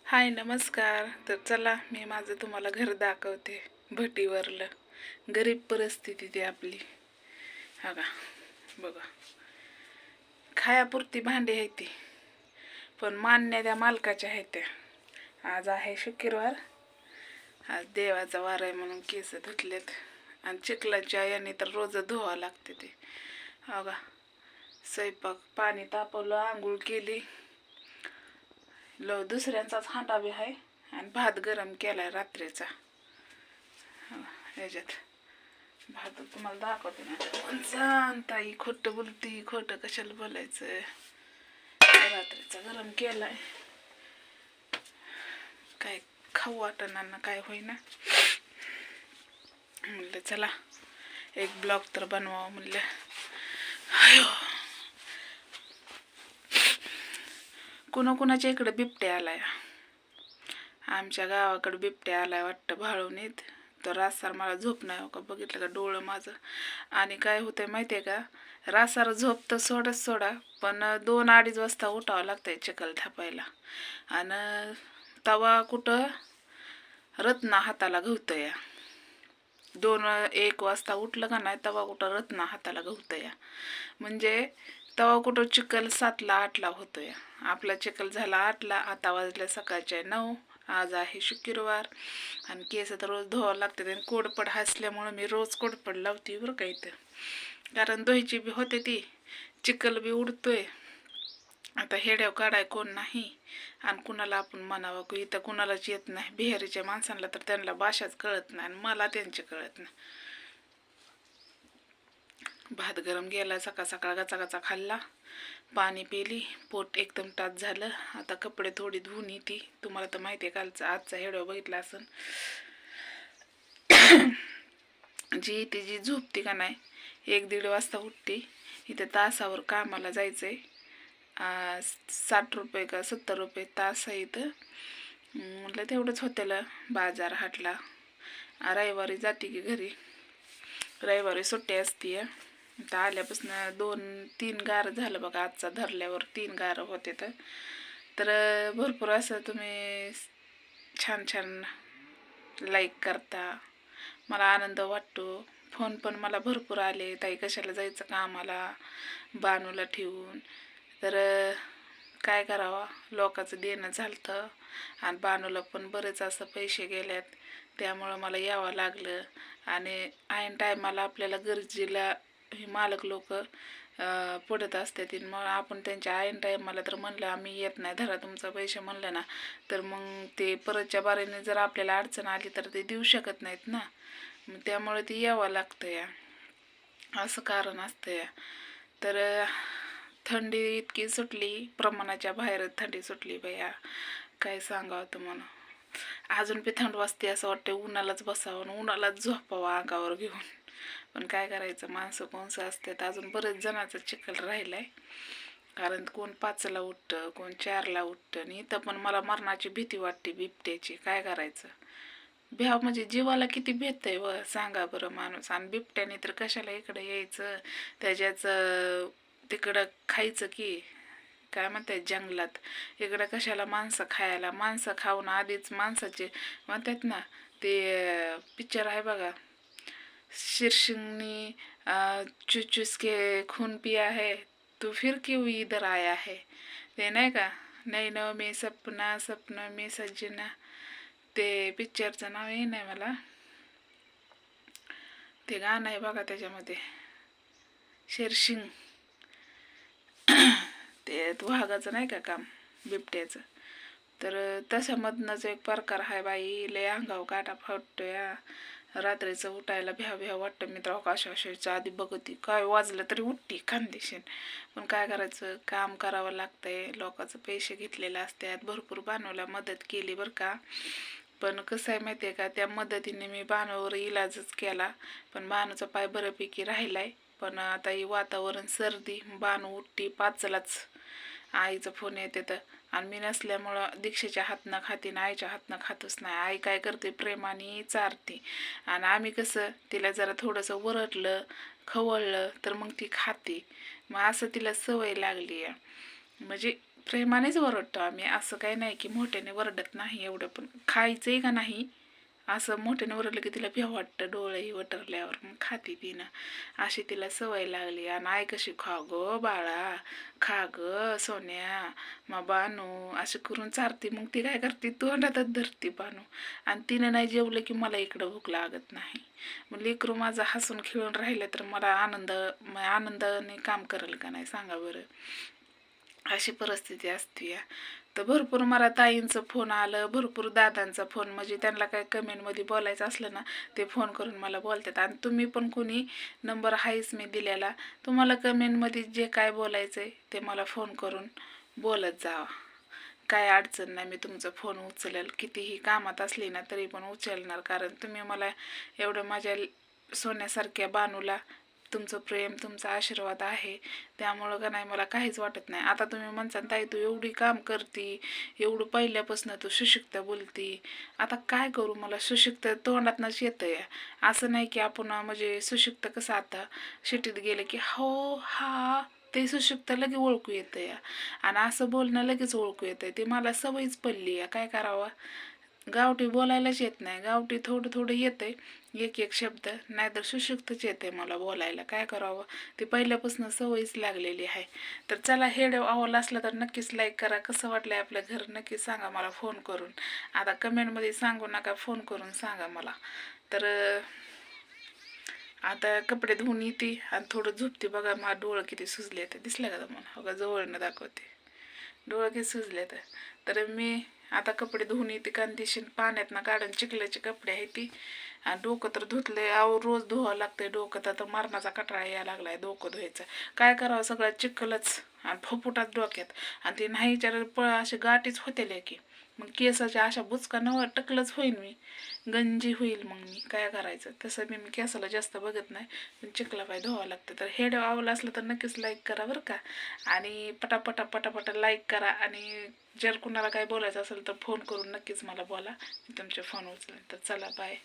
हाय नमस्कार. तर चला मी माझं तुम्हाला घर दाखवते. भटीवरलं गरीब परिस्थिती ती आपली. हा का बघा, खायापुरती भांडी आहे ती, पण मान्य त्या मालकाच्या आहेत त्या. आज आहे शुक्रवार, आज देवाचा वार आहे म्हणून केस धुतलेत आणि चिखलाच्या याने तर रोज धुवा लागते ते. हा का, स्वयंपाक पाणी तापवलं, आंघोळ केली, दुसऱ्यांचाच हांडा बी आहे आणि भात गरम केलाय रात्रीचा. ह्याच्यात भात तुम्हाला दाखवते ना. जाण ताई खोटं बोलती, खोटं कशाला बोलायचं. रात्रीचा गरम केलाय, काय खाऊ वाटणार काय होईना. म्हणलं चला एक ब्लॉग तर बनवावं म्हणलं. कुणाच्या इकडे बिबट्या आलाय. आमच्या गावाकडे बिबट्या आलाय वाटतं भाळून येत. तर रासार मला झोप नाही हो का, बघितलं का डोळं माझं. आणि काय होतंय माहितीये का, रासार झोप तर सोडा, पण 2-2:30 वाजता उठावं लागतंय चिखल थापायला. आणि तवा कुठं रत्ना हाताला घुवतया. 2-1 वाजता उठलं का नाही तवा कुठं रत्ना हाताला घुवतया. म्हणजे तवा कुठं चिखल 7ला-8ला होतोय. आपला चिखल झाला 8ला, आता वाजले सकाळचे 9. आज आहे शुक्रवार आणि केस तर रोज धुवावं लागतात. आणि कोडपड हसल्यामुळं मी रोज कोडपड लावते बरं का इथं, कारण धुवायची बी होते ती, चिखल बी उडतोय. आता हेड्याव काढाय कोण नाही आणि कुणाला आपण म्हणावं की इथं कुणालाच येत नाही. बिहारीच्या माणसांना तर त्यांना भाषाच कळत नाही आणि मला त्यांची कळत नाही. भात गरम गेला, सकाळ गचा खाल्ला, पाणी पिली, पोट एकदम ताट झालं. आता कपडे थोडी धुवून येते. तुम्हाला तर माहिती आहे कालचा आजचा हेडो बघितला असन. ती जी झोपती का नाही 1-1:30 वाजता उठते. इथं तासावर कामाला जायचंय. 60 रुपये का 70 रुपये तास आहे इथं. म्हटलं तेवढंच होतेला बाजार हाटला. रविवारी जाते की घरी, रविवारी सुट्टी असते. आता आल्यापासून 2-3 गार झालं बघा. आजचा धरल्यावर 3 गार होते. तर भरपूर असं तुम्ही छान लाईक करता, मला आनंद वाटतो. फोन पण मला भरपूर आले, ताई कशाला जायचं कामाला बानूला ठेवून. तर काय करावं, लोकांचं देणं झालं आणि बानूला पण बरेच असं पैसे गेल्यात, त्यामुळं मला यावं लागलं. आणि ऐन टायमाला आपल्याला गरजेला हे मालक लोक पडत असतात. मग आपण त्यांच्या ऐन टायमाला तर म्हणलं आम्ही येत नाही, धरा तुमचं पैसे म्हणलं ना, तर मग ते परतच्या बारीने जर आपल्याला अडचण आली तर ते देऊ शकत नाहीत ना. मग त्यामुळे ते यावं लागतं या, असं कारण असतं या. तर थंडी इतकी सुटली, प्रमाणाच्या बाहेर थंडी सुटली बया, काय सांगावं तुम्हाला. अजून बी थंड वाजते, असं वाटतं उन्हालाच बसावं, उन्हालाच झोपावं अंगावर घेऊन. पण काय करायचं, माणसं कोणसं असतात. अजून बरेच जणांचा चिखल राहिलाय, कारण कोण 5ला उठतं, कोण 4ला उठतं. आणि इथं पण मला मरणाची भीती वाटते बिबट्याची. काय करायचं, भ्याव म्हणजे जीवाला किती भेटतंय व सांगा बरं माणूस. आणि बिबट्याने तर कशाला इकडं यायचं, त्याच्याच तिकडं खायचं की काय म्हणतात जंगलात. इकडं कशाला माणसं खायला, माणसं खाऊन आधीच माणसाचे म्हणतात ना ते पिक्चर आहे बघा, शीर्षिंगनी चुचुस के खून पिया है तो फिर क्यों इधर आया है, ते नाही का, नैनो में सपना सपना में सजना. ते पिक्चरचं नाव आहे नाही मला, ते गाणं आहे बघा त्याच्यामध्ये, शेरशिंग. ते वाघाचं नाही का काम, बिबट्याचं. तर तशामधनंच एक प्रकार आहे बाई. लय अंगाव काटा फुटतोय. रात्रीचं उठायला भ्या वाटतं. मी तर आकाशाच्या आधी बघते, काय वाजलं तरी उठती खानदेशीन. पण काय करायचं, काम करावं लागतंय. लोकांचं पैसे घेतलेले असतात. भरपूर बानूला मदत केली बरं का, पण कसं आहे माहिती आहे का, त्या मदतीने मी बानूवर इलाजच केला, पण बानूचा पाय बऱ्यापैकी राहिलाय. पण आता ही वातावरण सर्दी, बानू उठती 5लाच, आईचा फोन येते तर. आणि मी नसल्यामुळं दीक्षेच्या हातनं खाते ना, आईच्या हातनं खातच नाही. आई काय करते, प्रेमाने चारते. आणि आम्ही कसं तिला जरा थोडंसं वरटलं खवळलं तर मग ती खाते. मग असं तिला सवय लागली आहे. म्हणजे प्रेमानेच ओरडतो आम्ही, असं काही नाही की मोठ्याने ओरडत नाही एवढं. पण खायचंय का नाही असं मोठ्याने ओरडलं की तिला भ्या वाटतं, डोळेही वटरल्यावर मग खाती ती ना. अशी तिला सवय लागली. आणि आई कशी, खा ग बाळा, खा ग सोन्या, मग बानू अशी करून चारती. मग ती काय करते, तोंडातच धरती बानू. आणि तिनं नाही जेवलं की मला इकडं भूक लागत नाही. मग लेकरू माझं हसून खेळून राहिलं तर मला आनंदाने काम करेल का नाही सांगा बरं. अशी परिस्थिती असते या. तर भरपूर मला ताईंचं फोन आलं, भरपूर दादांचा फोन, म्हणजे त्यांना काय कमेंटमध्ये बोलायचं असलं ना ते फोन करून मला बोलतात. आणि तुम्ही पण कोणी नंबर आहेच मी दिलेला, तुम्हाला कमेंटमध्ये जे काय बोलायचं आहे ते मला फोन करून बोलत जावा. काय अडचण नाही, मी तुमचा फोन उचलेल. कितीही कामात असली ना तरी पण उचलणार, कारण तुम्ही मला एवढं माझ्या सोन्यासारख्या बानूला तुमचं प्रेम, तुमचा आशीर्वाद आहे. त्यामुळं का नाही मला काहीच वाटत नाही. आता तुम्ही म्हणता ताई तू एवढी काम करती, एवढं पहिल्यापासून तू सुशिक्त बोलती, आता काय करू, मला सुशिक्त तोंडातनंच येतं या. असं नाही की आपण म्हणजे सुशिक्त कसं आता शिटीत गेलं की हो हा ते सुशिक्त लगे ओळखू येतं या. आणि असं बोलणं लगेच ओळखू येतं, ते मला सवयच पडली या. काय करावं, गावठी बोलायलाच येत नाही. गावठी थोडं थोडं येतंय, एक एक शब्द, नाहीतर सुशिक्तच येते मला बोलायला. काय करावं, ते पहिल्यापासून सवयच लागलेली आहे. तर चला, हे आवडला असला तर नक्कीच लाईक करा. कसं वाटलंय आपलं घर नक्कीच सांगा मला फोन करून. आता कमेंटमध्ये सांगू नका, फोन करून सांगा मला. तर आता कपडे धुवून येते आणि थोडं झोपते. बघा मला डोळं किती सुजले, ते दिसलं का तुम्हाला, बघा जवळनं दाखवते डोळं किती सुजले. तर मी आता कपडे धुवून येते, कांदिशीन पाण्यातनं काढून, चिखलाचे कपडे आहे ती. आणि डोकं तर धुतले, रोज धुवावं लागतंय डोकं. तर मरणाचा कटाळा यायला लागलाय डोकं धुवायचं. काय करावं, सगळं चिखलच आणि फुफुटात डोक्यात. आणि ते नाही असे गाठीच होते की मग केसाच्या अशा बुचका नवं टकलंच होईल, मी गंजी होईल. मग मी काय करायचं, तसं मी केसाला जास्त बघत नाही, पण चिखला पाय धुवावं लागतं. तर हे आवडलं असलं तर नक्कीच लाईक करा बरं का. आणि पटापटा पटापटा लाईक करा. आणि जर कुणाला काय बोलायचं असेल तर फोन करून नक्कीच मला बोला, मी तुमचे फोन उचलेन. तर चला, बाय.